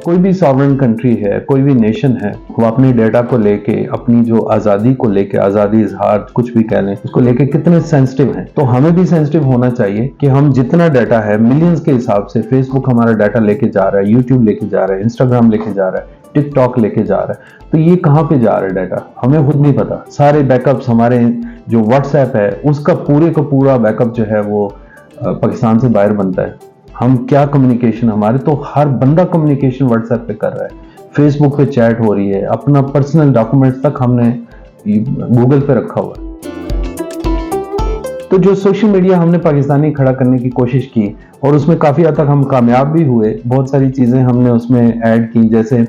कोई भी sovereign country है, कोई भी नेशन है, वो अपनी डेटा को लेके, अपनी जो आज़ादी को लेके, आज़ादी इजहार कुछ भी कह लें, उसको लेके कितने सेंसिटिव हैं। तो हमें भी सेंसिटिव होना चाहिए कि हम जितना डाटा है मिलियंस के हिसाब से, फेसबुक हमारा डाटा लेके जा रहा है, यूट्यूब लेके जा रहा है, इंस्टाग्राम लेके जा रहा है, टिकटॉक लेके जा रहा है, तो ये कहाँ पे जा रहा है डाटा हमें खुद नहीं पता। सारे बैकअप्स हमारे जो व्हाट्सएप है उसका पूरे का पूरा बैकअप जो है वो पाकिस्तान से बाहर बनता है। हम क्या कम्युनिकेशन हमारे, तो हर बंदा कम्युनिकेशन व्हाट्सएप पे कर रहा है, फेसबुक पे चैट हो रही है, अपना पर्सनल डॉक्यूमेंट्स तक हमने गूगल पे रखा हुआ है। तो जो सोशल मीडिया हमने पाकिस्तानी खड़ा करने की कोशिश की और उसमें काफ़ी हद तक हम कामयाब भी हुए। बहुत सारी चीज़ें हमने उसमें ऐड की, जैसे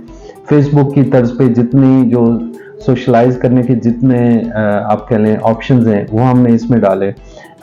फेसबुक की तर्ज पे जितनी जो सोशलाइज करने के जितने आप कह लें ऑप्शंस हैं वो हमने इसमें डाले।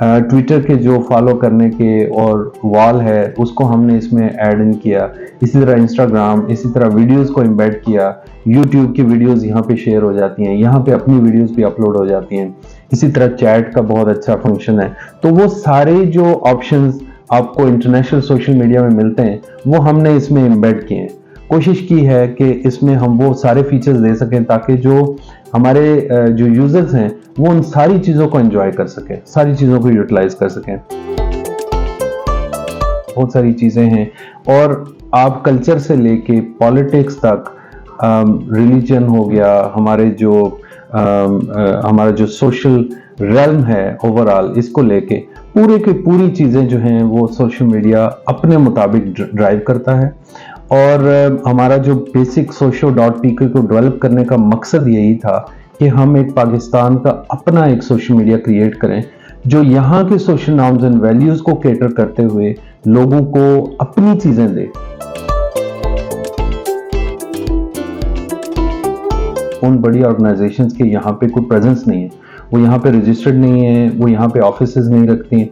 ट्विटर के जो फॉलो करने के और वॉल है उसको हमने इसमें ऐड इन किया। इसी तरह इंस्टाग्राम, इसी तरह वीडियोस को एम्बेड किया। यूट्यूब की वीडियोस यहाँ पे शेयर हो जाती हैं, यहाँ पे अपनी वीडियोस भी अपलोड हो जाती हैं। इसी तरह चैट का बहुत अच्छा फंक्शन है। तो वो सारे जो ऑप्शंस आपको इंटरनेशनल सोशल मीडिया में मिलते हैं वो हमने इसमें एम्बेड किए हैं। कोशिश की है कि इसमें हम वो सारे फीचर्स दे सकें ताकि जो हमारे जो यूजर्स हैं वो उन सारी चीज़ों को एंजॉय कर सकें, सारी चीज़ों को यूटिलाइज कर सकें। बहुत सारी चीज़ें हैं और आप कल्चर से लेके पॉलिटिक्स तक, रिलीजन हो गया, हमारा जो सोशल रेल्म है ओवरऑल, इसको लेके पूरे की पूरी चीज़ें जो हैं वो सोशल मीडिया अपने मुताबिक ड्राइव करता है। और हमारा जो बेसिक socio.pk को डेवलप करने का मकसद यही था कि हम एक पाकिस्तान का अपना एक सोशल मीडिया क्रिएट करें जो यहाँ के सोशल नॉर्म्स एंड वैल्यूज़ को कैटर करते हुए लोगों को अपनी चीज़ें दे। उन बड़ी ऑर्गेनाइजेशंस के यहाँ पे कोई प्रेजेंस नहीं है, वो यहाँ पे रजिस्टर्ड नहीं है, वो यहाँ पे ऑफिसेज नहीं रखती,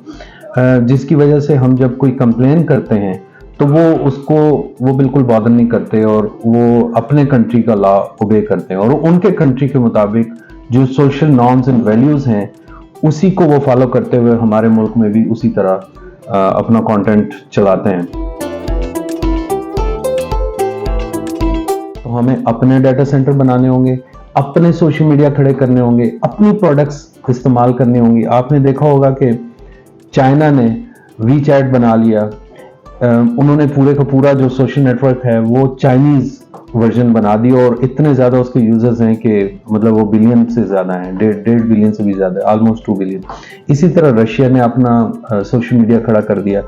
जिसकी वजह से हम जब कोई कंप्लेन करते हैं तो वो बिल्कुल बॉदर नहीं करते और वो अपने कंट्री का लॉ ओबे करते हैं और उनके कंट्री के मुताबिक जो सोशल नॉर्म्स एंड वैल्यूज़ हैं उसी को वो फॉलो करते हुए हमारे मुल्क में भी उसी तरह अपना कंटेंट चलाते हैं। तो हमें अपने डाटा सेंटर बनाने होंगे, अपने सोशल मीडिया खड़े करने होंगे, अपनी प्रोडक्ट्स इस्तेमाल करने होंगी। आपने देखा होगा कि चाइना ने वीचैट बना लिया, उन्होंने पूरे का पूरा जो सोशल नेटवर्क है वो चाइनीज वर्जन बना दिया और इतने ज़्यादा उसके यूजर्स हैं कि मतलब वो बिलियन से ज़्यादा हैं, 1.5 बिलियन से भी ज़्यादा, ऑलमोस्ट 2 बिलियन। इसी तरह रशिया ने अपना सोशल मीडिया खड़ा कर दिया।